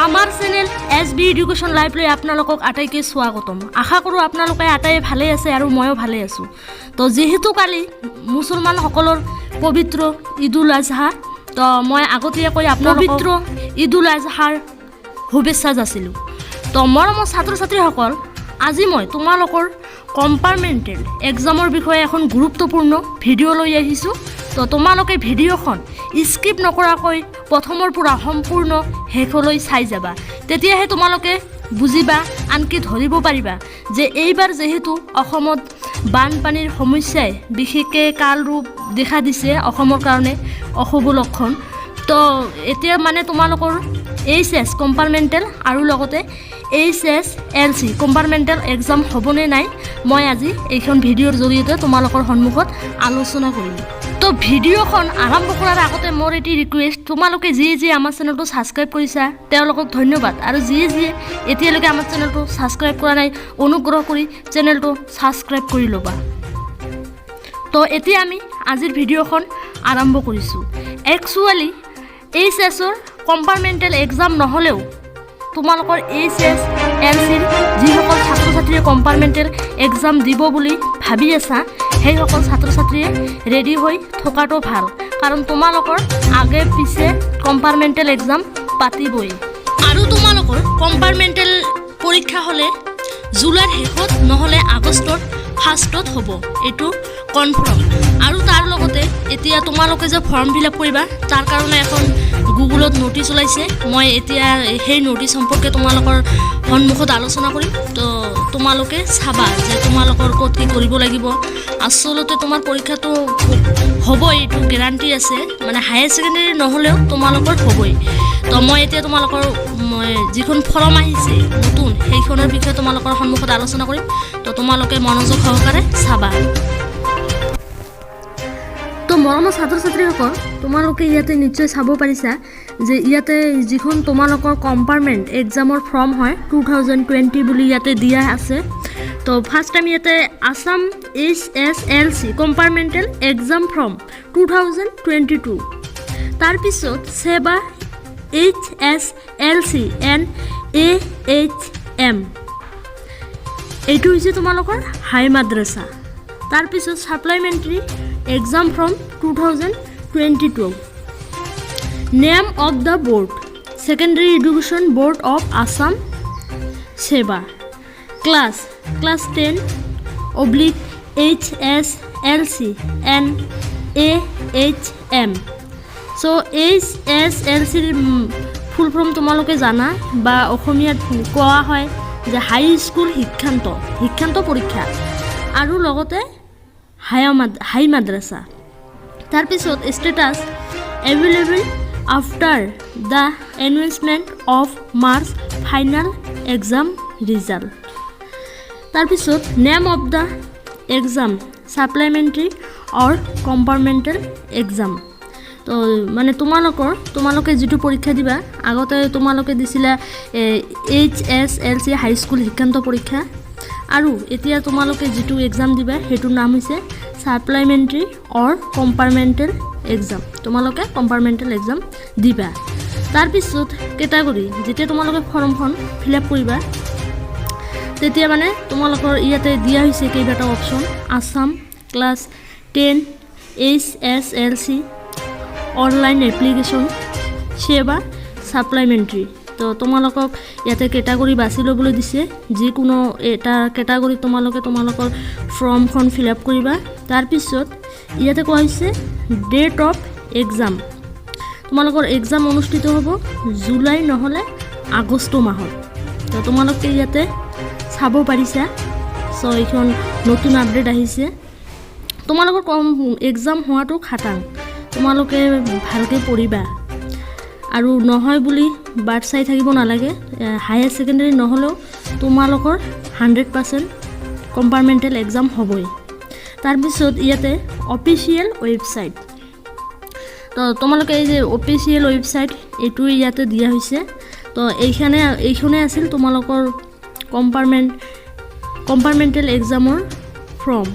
আমাৰ channel SB education live লৈ আপোনালোকক আটাইকে স্বাগতম। আশা কৰোঁ আপোনালোকে আটাই ভালে আছে আৰু ময়ো ভালে আছোঁ। তো যিহেতু কালি মুছলমানসকলৰ পবিত্ৰ ঈদুল আজহা, তো মই আগতীয়াকৈ আপোনালোকক পবিত্ৰ ঈদুল আজহাৰ শুভেচ্ছা যাচিলোঁ। তো মৰমৰ ছাত্ৰ ছাত্ৰীসকল, আজি মই তোমালোকৰ কম্পাৰ্টমেণ্টেল এক্সামৰ বিষয়ে এখন গুৰুত্বপূৰ্ণ ভিডিঅ' লৈ আহিছোঁ। তো তোমালোকে ভিডিঅ'খন স্কিপ নকৰাকৈ প্ৰথমৰ পৰা সম্পূৰ্ণ শেষলৈ চাই যাবা, তেতিয়াহে তোমালোকে বুজিবা, আনকি ধৰিব পাৰিবা যে এইবাৰ যিহেতু অসমত বানপানীৰ সমস্যাই বিশেষকৈ কাল ৰূপ দেখা দিছে অসমৰ কাৰণে অশুভ লক্ষণ। তো এতিয়া মানে তোমালোকৰ HS কম্পাৰ্টমেণ্টেল আৰু লগতে HSLC কম্পাৰ্টমেণ্টেল এক্সাম হ'বনে নাই, মই আজি এইখন ভিডিঅ'ৰ জৰিয়তে তোমালোকৰ সন্মুখত আলোচনা কৰিম। তো ভিডিঅ'খন আৰম্ভ কৰাৰ আগতে মোৰ এটি ৰিকুৱেষ্ট, তোমালোকে যিয়ে আমাৰ চেনেলটো ছাবস্ক্ৰাইব কৰিছা তেওঁলোকক ধন্যবাদ, আৰু যিয়ে এতিয়ালৈকে আমাৰ চেনেলটো ছাবস্ক্ৰাইব কৰা নাই অনুগ্ৰহ কৰি চেনেলটো ছাবস্ক্ৰাইব কৰি ল'বা। তো এতিয়া আমি আজিৰ ভিডিঅ'খন আৰম্ভ কৰিছোঁ। একচুৱেলি HSৰ কম্পাৰ্টমেণ্টেল এক্সাম নহ'লেও তোমালোকৰ HSLCৰ যিসকল ছাত্ৰ ছাত্ৰীয়ে কম্পাৰ্টমেণ্টেল এক্সাম দিব বুলি ভাবি আছা, সেইসকল ছাত্ৰ ছাত্ৰীয়ে ৰেডি হৈ থকাটো ভাল, কাৰণ তোমালোকৰ আগে পিছে কম্পাৰ্টমেণ্টেল এক্সাম পাতিবই। আৰু তোমালোকৰ কম্পাৰ্টমেণ্টেল পৰীক্ষা হ'লে জুলাইৰ শেষত নহ'লে আগষ্টৰ ফাৰ্ষ্টত হ'ব, এইটো কনফাৰ্ম। আৰু তাৰ লগতে এতিয়া তোমালোকে যে ফৰ্ম ফিল আপ কৰিবা, তাৰ কাৰণে এখন গুগলত ন'টিচ ওলাইছে। মই এতিয়া সেই ন'টিচ সম্পৰ্কে তোমালোকৰ সন্মুখত আলোচনা কৰিম। তো তোমালোকে চাবা যে তোমালোকৰ ক'ত কি কৰিব লাগিব। আচলতে তোমাৰ পৰীক্ষাটো হ'বই, এইটো গেৰাণ্টি আছে, মানে হায়াৰ ছেকেণ্ডেৰী নহ'লেও তোমালোকৰ হ'বই। তো মই এতিয়া তোমালোকৰ যিখন ফৰ্ম আহিছে নতুন, সেইখনৰ বিষয়ে তোমালোকৰ সন্মুখত আলোচনা কৰিম। তো তোমালোকে মনোযোগ সহকাৰে চাবা। তো মৰমৰ ছাত্ৰ ছাত্ৰীসকল, তোমালোকে ইয়াতে নিশ্চয় চাব পাৰিছা যে ইয়াতে যিখন তোমালোকৰ কম্পাৰ্টমেণ্ট এক্সামৰ ফৰ্ম হয় 2020 বুলি ইয়াতে দিয়া আছে। তো ফাৰ্ষ্ট টাইম ইয়াতে Assam HSLC compartmental exam form 2022, তাৰপিছত SEBA HSLC and AHM, এইটো হৈছে তোমালোকৰ হাই মাদ্ৰাছা। তাৰপিছত supplementary exam form 2022, name of the board secondary education board of Assam SEBA, class 10/HSLC and AHM। So' HSLCৰ ফুল ফৰ্ম তোমালোকে জানা, বা অসমীয়াত কোৱা হয় যে হাই স্কুল শিক্ষান্ত পৰীক্ষা, আৰু লগতে হাই মাদ্ৰাছা। তাৰপিছত status available after the announcement of March final exam result. তাৰপিছত name of the exam supplementary or compartmental exam. তো মানে তোমালোকে যিটো পৰীক্ষা দিবা, আগতে তোমালোকে দিছিলা HSLC হাই স্কুল শিক্ষান্ত পৰীক্ষা, আৰু এতিয়া তোমালোকে যিটো এক্সাম দিবা সেইটোৰ নাম হৈছে ছাপ্লিমেণ্টাৰী অৰ কম্পাৰ্টমেণ্টেল এক্সাম। তোমালোকে কম্পাৰ্টমেণ্টেল এক্সাম দিবা। তাৰপিছত কেটাগৰী, যেতিয়া তোমালোকে ফৰ্মখন ফিল আপ কৰিবা, তেতিয়া মানে তোমালোকৰ ইয়াতে দিয়া হৈছে কেইবাটা option. Assam class 10 HSLC online application SEBA supplementary. তো তোমালোকক ইয়াতে কেটাগৰী বাছি ল'বলৈ দিছে, যিকোনো এটা কেটাগৰীত তোমালোকৰ ফৰ্মখন ফিল আপ কৰিবা। তাৰপিছত ইয়াতে কোৱা হৈছে ডেট অফ এক্সাম, তোমালোকৰ এক্সাম অনুষ্ঠিত হ'ব জুলাই নহ'লে আগষ্ট মাহত। তো তোমালোকে ইয়াতে চাব পাৰিছা। চ' এইখন নতুন আপডেট আহিছে। তোমালোকৰ এক্সাম হোৱাটো খাটাং, তোমালোকে ভালকৈ পঢ়িবা, আৰু নহয় বুলি বাট চাই থাকিব নালাগে। হায়াৰ ছেকেণ্ডেৰী নহ'লেও তোমালোকৰ 100% কম্পাৰ্টমেণ্টেল এক্সাম হ'বই। তাৰপিছত ইয়াতে অফিচিয়েল ৱেবছাইট, তো তোমালোকে এই যে অফিচিয়েল ৱেবছাইট এইটো ইয়াতে দিয়া হৈছে। তো এইখনে আছিল তোমালোকৰ কম্পাৰ্টমেণ্টেল এক্সামৰ ফৰ্ম।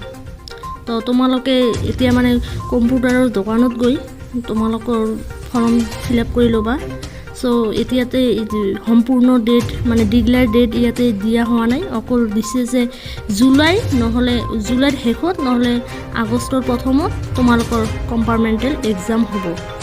তো তোমালোকে এতিয়া মানে কম্পিউটাৰৰ দোকানত গৈ তোমালোকৰ ফৰ্ম ফিল আপ কৰি ল'বা। সো এতিয়াতে সম্পূৰ্ণ ডেট মানে ডিক্লেয়াৰ ডেট ইয়াতে দিয়া হোৱা নাই অকল দিছে যে জুলাই নহ'লে জুলাইৰ শেষত নহ'লে আগষ্টৰ প্ৰথমত তোমালোকৰ কম্পাৰ্টমেণ্টেল এক্সাম হ'ব